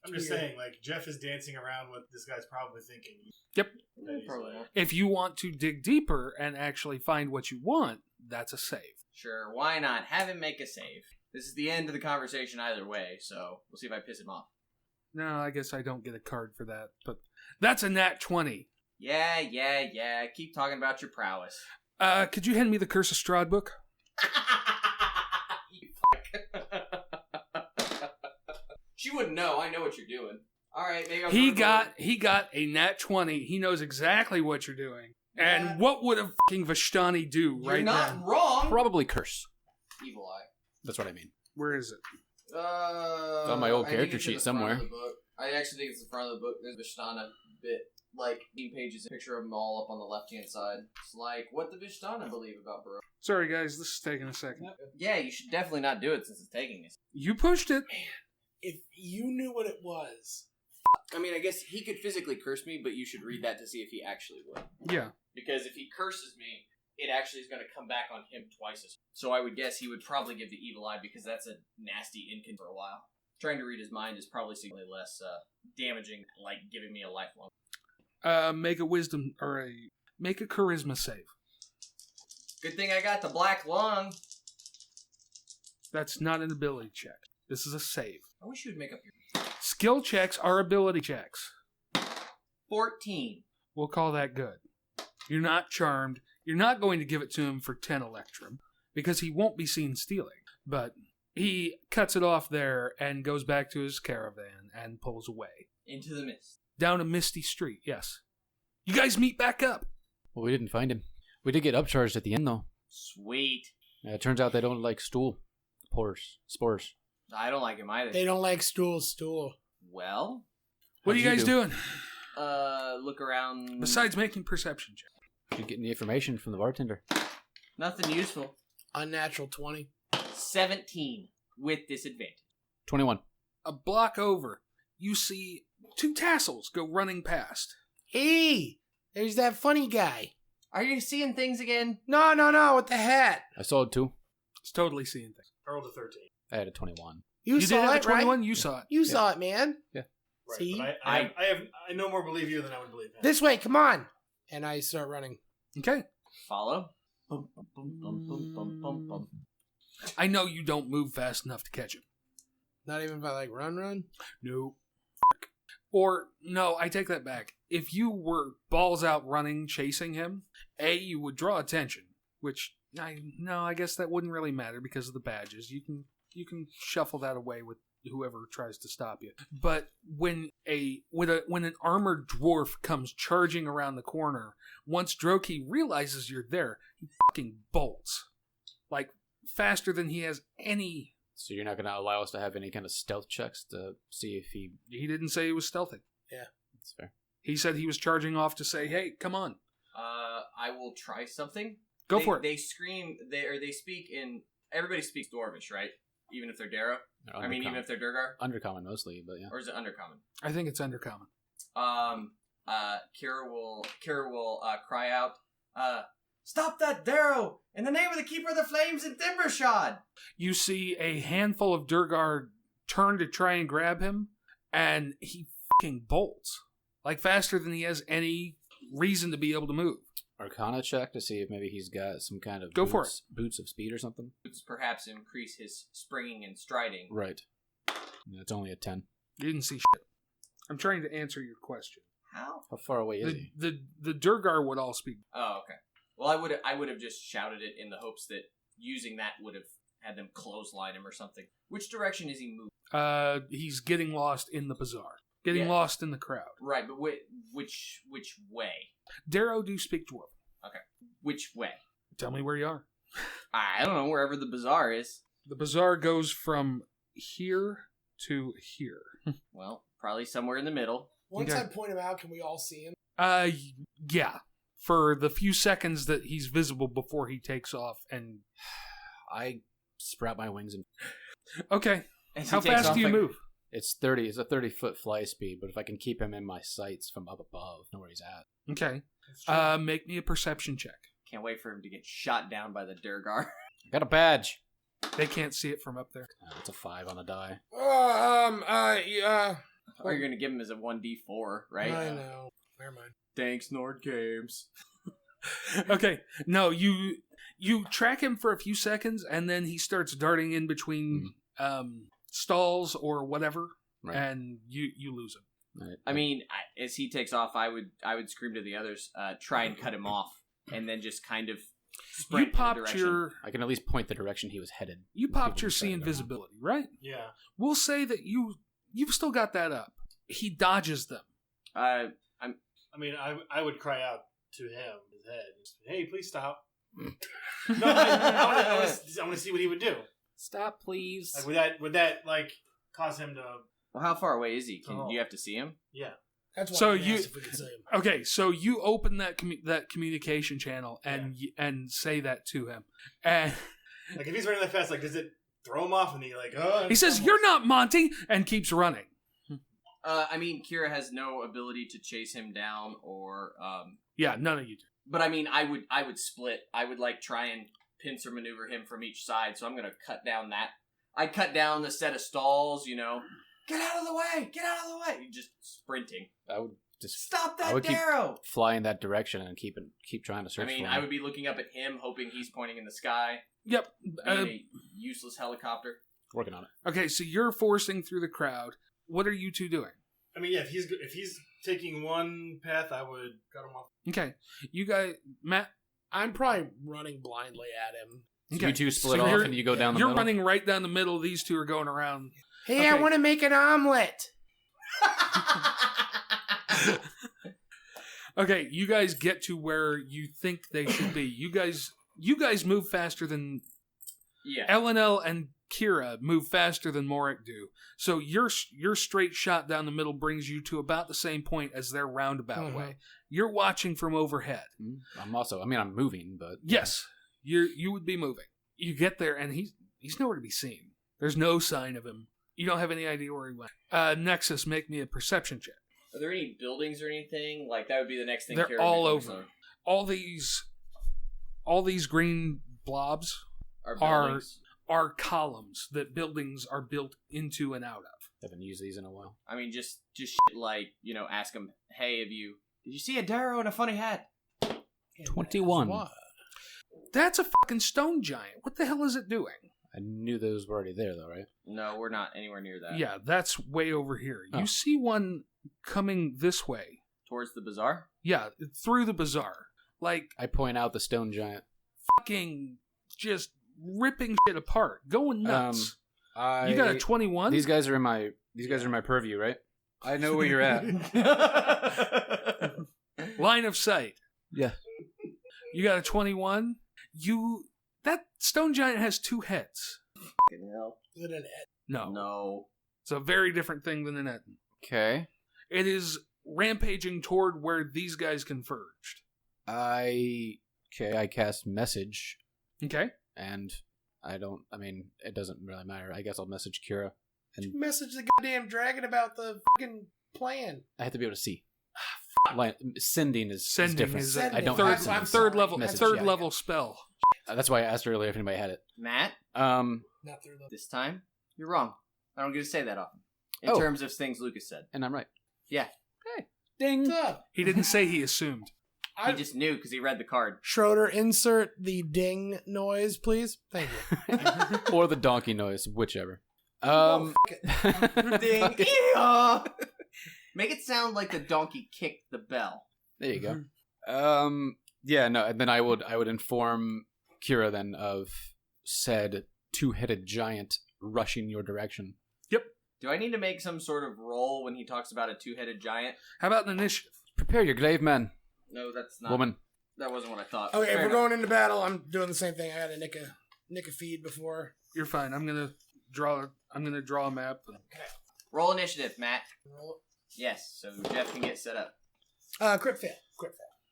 I'm just saying, like, Jeff is dancing around what this guy's probably thinking. Yep. That he's Probably like, not. If you want to dig deeper and actually find what you want, that's a save. Sure, why not? Have him make a save. This is the end of the conversation either way, so we'll see if I piss him off. No, I guess I don't get a card for that, but that's a nat 20. Yeah. Keep talking about your prowess. Could you hand me the Curse of Strahd book? You fuck. She wouldn't know. I know what you're doing. All right, maybe He got a nat 20. He knows exactly what you're doing. And what would a fucking Vistani do You're right not now? wrong. Probably curse. Evil eye. That's what I mean. Where is it? It's on my old I think character it's in sheet the front of somewhere. the book. I actually think it's the front of the book. There's Vishtana bit, like 15 pages, a picture of them all up on the left-hand side. It's like what the Vishtana believe about Baroque. Sorry, guys. This is taking a second. Yeah, you should definitely not do it since it's taking us. You pushed it. If you knew what it was. I mean, I guess he could physically curse me, but you should read that to see if he actually would. Yeah. Because if he curses me, it actually is going to come back on him twice as. So I would guess he would probably give the evil eye because that's a nasty incon for a while. Trying to read his mind is probably significantly less damaging, like giving me a lifelong. Make a wisdom or make a charisma save. Good thing I got the black lung. That's not an ability check. This is a save. I wish you would make up your. Skill checks are ability checks. 14. We'll call that good. You're not charmed. You're not going to give it to him for 10 electrum because he won't be seen stealing. But he cuts it off there and goes back to his caravan and pulls away. Into the mist. Down a misty street, yes. You guys meet back up. Well, we didn't find him. We did get upcharged at the end, though. Sweet. It turns out they don't like spores. I don't like him either. They don't like stool. Well, What are you guys doing? Look around. Besides making perception check. You getting the information from the bartender? Nothing useful. Unnatural 20. 17 with disadvantage. 21. A block over, you see 2 tassels go running past. Hey, there's that funny guy. Are you seeing things again? No, with the hat. I saw it too. It's totally seeing things. I rolled a 13. I had a 21. You did saw have it, a 21? right? You saw it. You saw it, man. Yeah. Right, See? but I no more believe you than I would believe him. This way, come on. And I start running. Okay. Follow. Bum, bum, bum, bum, bum, bum, bum, bum. I know you don't move fast enough to catch him. Not even if I like run. No. Or, no, I take that back. If you were balls out running, chasing him, you would draw attention. Which, I guess that wouldn't really matter because of the badges. You can shuffle that away with whoever tries to stop you. But when an armored dwarf comes charging around the corner, once Droki realizes you're there, he fucking bolts. Like, faster than he has any... So you're not going to allow us to have any kind of stealth checks to see if he... He didn't say he was stealthy. Yeah. That's fair. He said he was charging off to say, hey, come on. I will try something. Go for it. They scream, they speak in... Everybody speaks Dwarvish, right? Even if they're Darrow? I mean, even if they're Durgar? Undercommon mostly, but yeah. Or is it Undercommon? I think it's undercommon. Kira will cry out, stop that Darrow! In the name of the Keeper of the Flames and Timbershod! You see a handful of Durgar turn to try and grab him, and he fucking bolts. Like, faster than he has any reason to be able to move. Arcana check to see if maybe he's got some kind of Go for it. Boots of speed or something. Boots perhaps increase his springing and striding. Right. It's only a 10. You didn't see shit. I'm trying to answer your question. How? How far away is he? The Durgar would all speak. Oh, okay. Well, I would have just shouted it in the hopes that using that would have had them clothesline him or something. Which direction is he moving? He's getting lost in the bazaar. Getting Yeah. lost in the crowd. Right, but which way? Darrow do speak dwarf. Okay. Which way? Tell me where you are. I don't know, wherever the bazaar is. The bazaar goes from here to here. Well, probably somewhere in the middle. Once Okay. I point him out, can we all see him? Yeah. For the few seconds that he's visible before he takes off and... I sprout my wings and... Okay. As he How takes fast off, do you like- move? It's 30. It's a 30-foot fly speed, but if I can keep him in my sights from up above, know where he's at. Okay. Make me a perception check. Can't wait for him to get shot down by the Durgar. I got a badge. They can't see it from up there. It's a 5 on the die. Yeah. Or you're going to give him as a 1d4, right? I know. Never mind. Thanks, Nord Games. Okay, no, you track him for a few seconds, and then he starts darting in between stalls or whatever, Right. and you lose him. Right. I mean, as he takes off, I would scream to the others, try and cut him off, and then just kind of sprint You in the popped direction. your I can at least point the direction he was headed. you People popped your just see started around. invisibility, right? Yeah. We'll say that you've still got that up. He dodges them. I mean, I would cry out to him, his head, hey, please stop. No, I want to see what he would do. Stop, please. Like, would that like cause him to? Well, how far away is he? Do Oh. you have to see him? Yeah. That's why So I you- asked if we could see him. Okay, so you open that communication channel and say that to him, and Like if he's running that fast, like does it throw him off? And he like, oh. he says, "You're not Monty," and keeps running. I mean, Kira has no ability to chase him down, or Yeah, none of you do. but I mean, I would split. I would like try and pincer maneuver him from each side. So I'm gonna cut down that. I cut down the set of stalls. Get out of the way! Get out of the way! Just sprinting. I would just Stop I that would keep arrow! fly in that direction and keep trying to search I mean, for him. I would be looking up at him, hoping he's pointing in the sky. Yep. Being a useless helicopter. working on it. Okay, so you're forcing through the crowd. What are you two doing? I mean, yeah. If he's taking one path, I would cut him off. Okay, you guys, Matt. I'm probably running blindly at him. So Okay. you two split So off you're- and you go down the You're middle. running right down the middle. These two are going around. Hey, I Okay. want to make an omelet. Okay, you guys get to where you think they should be. You guys move faster than Yeah. Elanil and Kira move faster than Morauk do. So your straight shot down the middle brings you to about the same point as their roundabout way. You're watching from overhead. I'm moving, but Yes, you would be moving. You get there and he's nowhere to be seen. There's no sign of him. You don't have any idea where he went. Nexus, make me a perception check. Are there any buildings or anything? Like, that would be the next thing. They're Kira all would focus over. on. All these green blobs Are are buildings. are columns that buildings are built into and out of. haven't used these in a while. I mean, just shit like, ask him, hey, did you see a Darrow in a funny hat? 21. What? That's a fucking stone giant. What the hell is it doing? I knew those were already there, though, right? No, we're not anywhere near that. Yeah, that's way over here. Oh. You see one coming this way. Towards the bazaar? Yeah, through the bazaar. Like, I point out the stone giant. fucking just ripping shit apart. Going nuts. I You got a 21? These guys are in my purview, right? I know where you're at. Line of sight. Yeah. You got a 21? That stone giant has 2 heads. Fucking hell. Is it an ed? No. No. It's a very different thing than an Etten. Okay. It is rampaging toward where these guys converged. I cast message, Okay? and it doesn't really matter. I guess I'll message Kira, and Message the goddamn dragon about the fucking plan. I have to be able to see. Sending is different. is Sending. I don't third, have to. I'm third sorry. level Message, third yeah. level spell. That's why I asked earlier if anybody had it. Matt, Not through the. this time, you're wrong. I don't get to say that often. In Oh. terms of things Lucas said. And I'm right. Yeah. Ding. What's up? He didn't say he assumed. He just knew because he read the card. Schroeder, insert the ding noise, please. Thank you. Or the donkey noise, whichever. Oh, fuck it. Ding! Eeyaw! Make it sound like the donkey kicked the bell. There you go. Yeah, no, and then I would inform Kira then of said 2-headed giant rushing your direction. Do I need to make some sort of roll when he talks about a 2-headed giant? How about an initiative? Prepare your grave, man, No, that's not. woman. That wasn't what I thought. Okay, Fair if we're enough. going into battle, I'm doing the same thing. I gotta nick a feed before. You're fine. I'm gonna draw a map. Roll initiative, Matt. Roll Yes, so Jeff can get set up. it. Crit fail.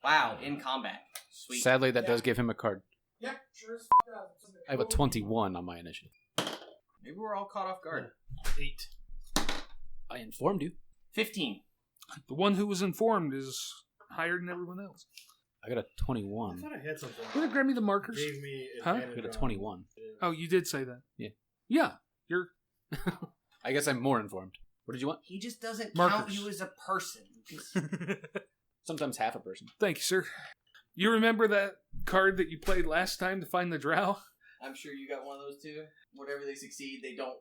Wow, in combat. Sweet. Sadly, that does give him a card. Yep, sure as does. I have a 21 on my initiative. Maybe we're all caught off guard. 8. I informed you. 15. The one who was informed is higher than everyone else. I got a I 21. thought I had something. Will you grab me the markers? Gave me Huh? I advantage got a on- 21. Oh, you did say that. Yeah. Yeah. You're I guess I'm more informed. What did you want? He just doesn't count Markers. you as a person. Sometimes half a person. Thank you, sir. You remember that card that you played last time to find the drow? I'm sure you got one of those too. Whatever they succeed, they don't.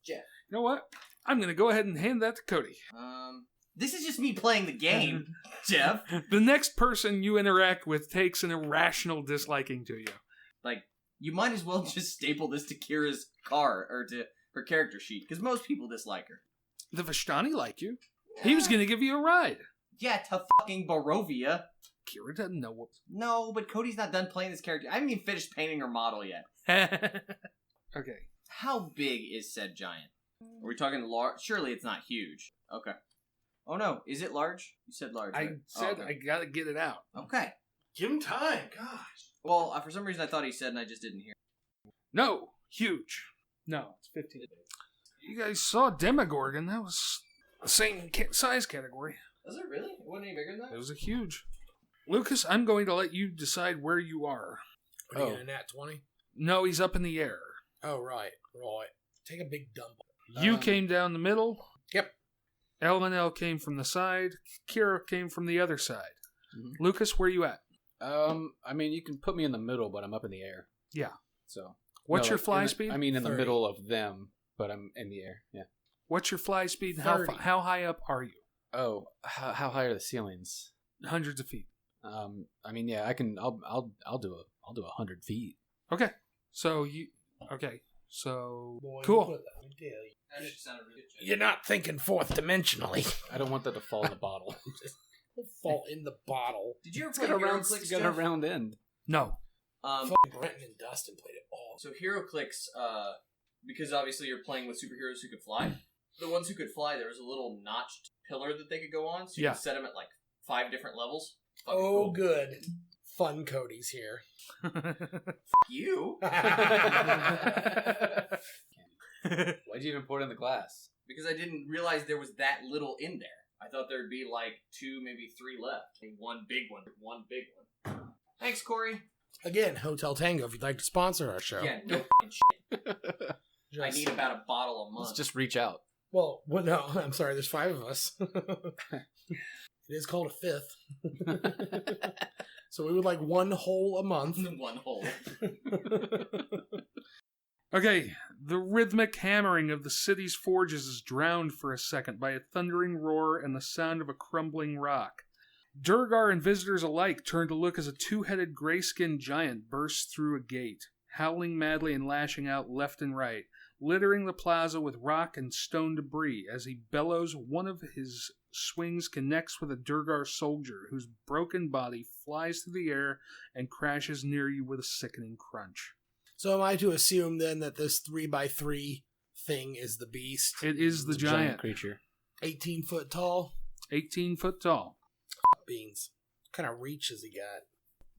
Jeff. You know what? I'm going to go ahead and hand that to Cody. This is just me playing the game, Jeff. The next person you interact with takes an irrational disliking to you. Like, you might as well just staple this to Kira's car, or to her character sheet, because most people dislike her. The Vishtani like you. He was going to give you a ride. Yeah, to fucking Barovia. Kira doesn't know what... No, but Cody's not done playing this character. I haven't even finished painting her model yet. Okay. How big is said giant? Are we talking large? Surely it's not huge. Okay. Oh no, is it large? You said large. I right? said okay. I got to get it out. Okay. Give him time. Gosh. Well, for some reason I thought he said and I just didn't hear. No, huge. No, it's 15. You guys saw Demogorgon. That was the same size category. Was it really? It wasn't any bigger than that? It was a huge. Lucas, I'm going to let you decide where you are. Are you in a nat 20? No, he's up in the air. Oh, right. Take a big dump. You came down the middle. Yep. Elanil came from the side. Kira came from the other side. Mm-hmm. Lucas, where you at? I mean, you can put me in the middle, but I'm up in the air. Yeah. So. What's No, your like, fly in the- speed? I mean, in the 30. middle of them, but I'm in the air. Yeah. What's your fly speed and 30. how high up are you? Oh, how high are the ceilings? Hundreds of feet. I mean, yeah, I can. I'll do 100 feet. Okay. So you. Okay. So Boy, cool. what the hell? That actually sounded really good. You're not thinking fourth dimensionally. I don't want that to fall in the bottle. Fall in the bottle. Did you ever It's play got a round. HeroClix, It's got a Jeff? round end. No. Fucking Brenton and Dustin played it all. So HeroClix, because obviously you're playing with superheroes who could fly. The ones who could fly, there was a little notched pillar that they could go on, so you Yeah. could set them at like 5 different levels. Fucking Oh, cool. good. Fun Cody's here. You? Why'd you even pour it in the glass? Because I didn't realize there was that little in there. I thought there'd be like 2, maybe 3 left. And one big one. One big one. Thanks, Corey. Again, Hotel Tango, if you'd like to sponsor our show. Yeah, no f***ing shit. I Just- need about a bottle a month. Let's just reach out. Well, no, I'm sorry, there's 5 of us. It is called a fifth. So we would like 1 hole a month. One hole. Okay, the rhythmic hammering of the city's forges is drowned for a second by a thundering roar and the sound of a crumbling rock. Durgar and visitors alike turn to look as a 2-headed gray-skinned giant bursts through a gate, howling madly and lashing out left and right, littering the plaza with rock and stone debris. As he bellows, one of his swings connects with a Durgar soldier whose broken body flies through the air and crashes near you with a sickening crunch. So am I to assume then that this 3x3 thing is the beast? It is the It's a giant. creature. 18 foot tall? 18 foot tall. Beans. What kind of reach has he got?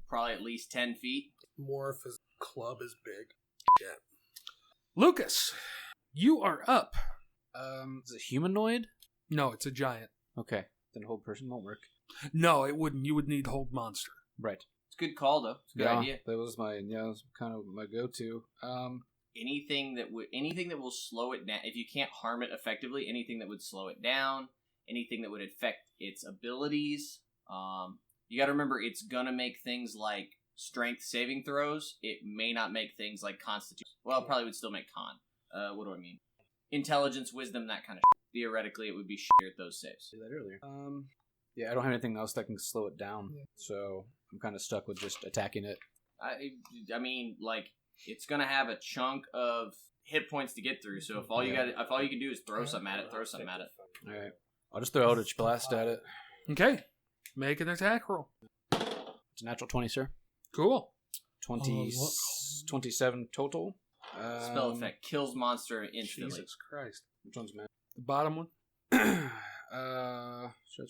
Probably at least 10 feet. More if his club is big. Yeah. Lucas, you are up. Is it humanoid? No, it's a giant. Okay, then hold person won't work. No, it wouldn't. You would need hold monster. Right. It's a good call, though. It's a good idea. That was kind of my go-to. Anything that will slow it down. If you can't harm it effectively, anything that would slow it down, anything that would affect its abilities. You got to remember, it's gonna make things like strength saving throws. It may not make things like constitution. Well, it probably would still make con. What do I mean? Intelligence, wisdom, that kind of shit. Theoretically, it would be shit at those saves. Say that earlier. Yeah, I don't have anything else that can slow it down, so I'm kind of stuck with just attacking it. I mean, like, it's gonna have a chunk of hit points to get through. So if all you can do is throw something at it. All right, I'll just throw Eldritch Blast at it. Okay. Make an attack roll. It's a natural 20, sir. Cool. 27 total. Spell effect kills monster instantly. Jesus Christ. Which one's mad? The bottom one. That's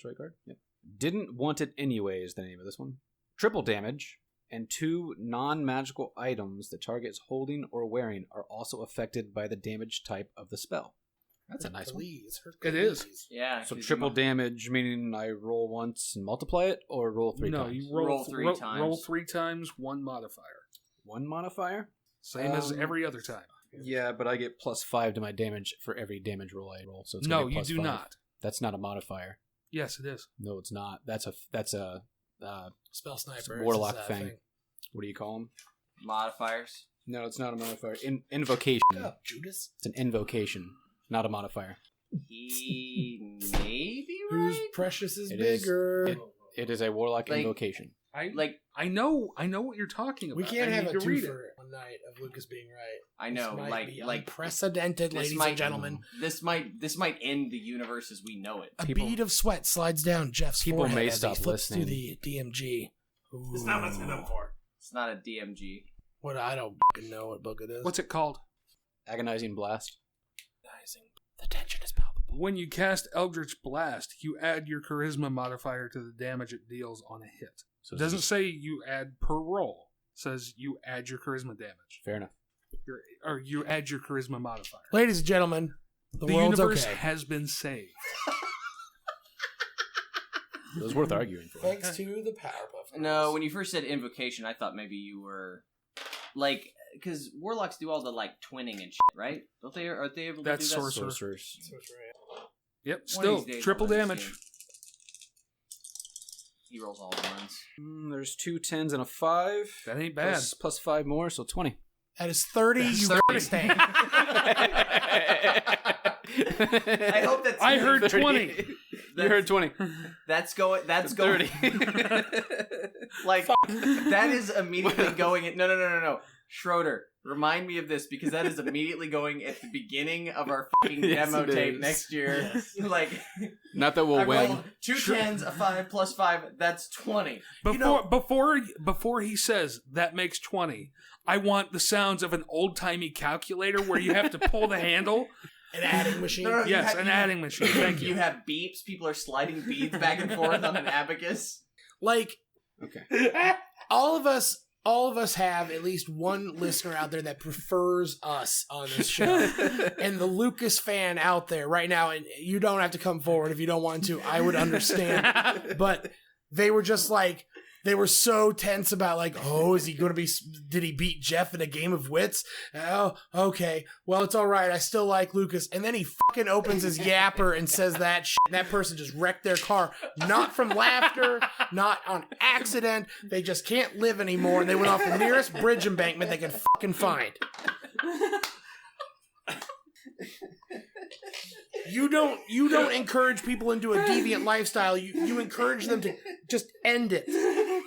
right card. Yep. Didn't want it anyway is the name of this one. Triple damage, and 2 non-magical items the target is holding or wearing are also affected by the damage type of the spell. That's a nice one. It is. Yeah. So 'cause triple you damage, meaning I roll once and multiply it, or roll 3 No, times? you Roll roll, three times. Roll 3 times, 1 modifier. 1 modifier? Same as every other time. Yeah, but I get +5 to my damage for every damage roll I roll. So it's No, gonna be you do +5. not. That's not a modifier. Yes, it is. No, it's not. That's a Spell sniper. warlock it's thing. What do you call them? Modifiers. No, it's not a modifier. Invocation. Oh, Judas. It's an invocation, not a modifier. He may be Who's right. precious is It is- bigger. It is a warlock Like- invocation. I know what you're talking about. We can't I have need a to two read it. for one night of Lucas being right. I know, This might be like unprecedented, this ladies might- and gentlemen. this might end the universe as we know it. A People- bead of sweat slides down Jeff's People forehead may as stop he flips through listening. the DMG. It's not what it's been up for. It's not a DMG. What I don't fucking know what book it is. What's it called? Agonizing blast. The tension is palpable. When you cast Eldritch Blast, you add your charisma modifier to the damage it deals on a hit. So It doesn't say you add per roll. It says you add your charisma damage. Fair enough. Or you add your charisma modifier. Ladies and gentlemen, the The world's universe okay. has been saved. It was worth arguing for. Thanks to the Powerpuff Girls. No, when you first said invocation, I thought maybe you were like, because warlocks do all the like twinning and shit, right? Don't they? Are they able to That's do that? sorcerer. Sorcerers. Yep, One still of these days triple I'll learn damage. this game. He rolls all the ones. There's 2 10s and a 5. That ain't bad. Plus 5 more, so 20. That is 30. That's You 30. understand. I hope that's. I heard 30. 20. You heard 20. That's going. That's going. 30. Like that is immediately going. No. Schroeder, remind me of this because that is immediately going at the beginning of our fucking Yes, demo it tape is. next year. Like, Not that we'll I win. rolled 2 10s, a 5 plus 5. That's 20. Before he says that makes 20, I want the sounds of an old timey calculator where you have to pull the handle. An adding machine. No, you Yes, have- an adding machine. Thank You you. have beeps. People are sliding beads back and forth on an abacus. Like, Okay. all of us have at least one listener out there that prefers us on this show. And the Lucas fan out there right now, and you don't have to come forward if you don't want to, I would understand. But they were just like, they were so tense about like, oh, is he going to be, did he beat Jeff in a game of wits? Oh, okay. Well, it's all right. I still like Lucas. And then he fucking opens his yapper and says that shit. And that person just wrecked their car. Not from laughter, not on accident. They just can't live anymore. And they went off the nearest bridge embankment they could fucking find. You don't encourage people into a deviant lifestyle. You encourage them to just end it.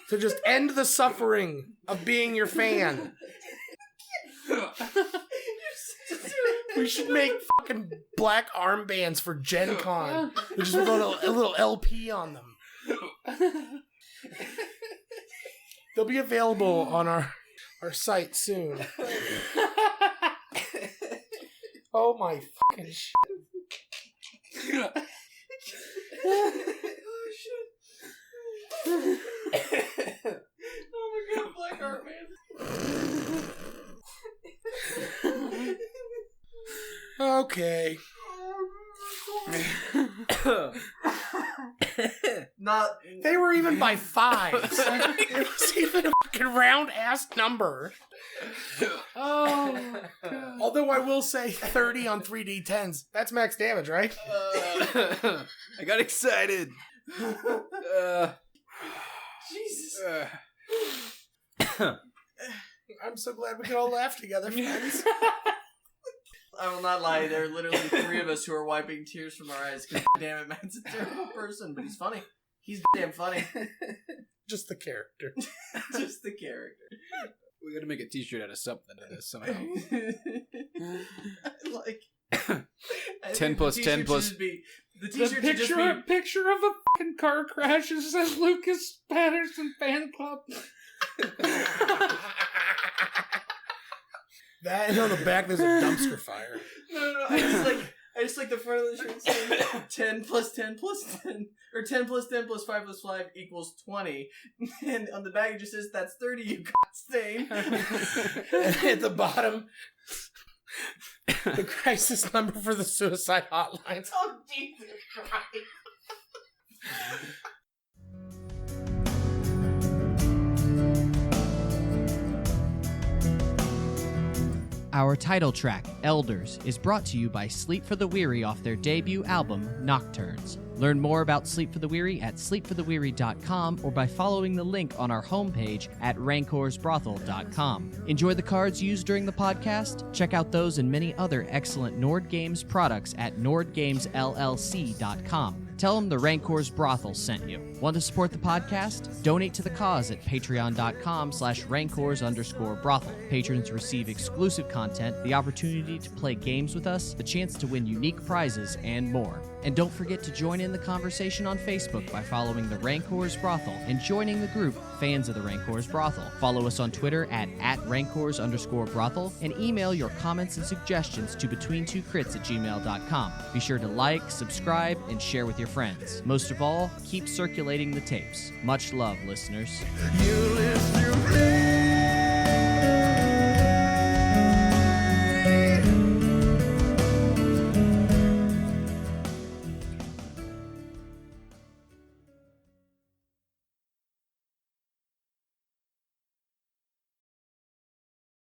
To just end the suffering of being your fan. We should make fucking black armbands for Gen Con. We just put a little LP on them. They'll be available on our site soon. Oh my fucking shit. Oh my god, Black Art Man. Okay. Not. They were even by 5s. It was even a fucking round ass number. Oh. God. Although I will say 30 on 3d10s. That's max damage, right? I got excited. Jesus. I'm so glad we can all laugh together, friends. I will not lie. There are literally 3 of us who are wiping tears from our eyes because, damn it, Matt's a terrible person, but he's funny. He's damn funny. Just the character. Just the character. We gotta make a t-shirt out of something to this somehow. Like 10 plus 10 plus- the The t-shirt should just be picture of a fucking car crash that says Lucas Patterson Fan Club. That and on the back there's a dumpster fire. No. I just like the front of the shirt saying 10 plus 10 plus 10 or 10 plus 10 plus 5 plus 5 equals 20, and on the back it just says that's 30. You got stain. And at the bottom, the crisis number for the suicide hotline. Oh Jesus Christ. Our title track, Elders, is brought to you by Sleep for the Weary off their debut album, Nocturnes. Learn more about Sleep for the Weary at sleepfortheweary.com or by following the link on our homepage at rancorsbrothel.com. Enjoy the cards used during the podcast? Check out those and many other excellent Nord Games products at nordgamesllc.com. Tell them the Rancor's Brothel sent you. Want to support the podcast? Donate to the cause at patreon.com/rancors_brothel. Patrons receive exclusive content, the opportunity to play games with us, the chance to win unique prizes, and more. And don't forget to join in the conversation on Facebook by following the Rancor's Brothel and joining the group Fans of the Rancor's Brothel. Follow us on Twitter at @Rancors_Brothel and email your comments and suggestions to between2crits@gmail.com. Be sure to like, subscribe, and share with your friends. Most of all, keep circulating the tapes. Much love, listeners. You live through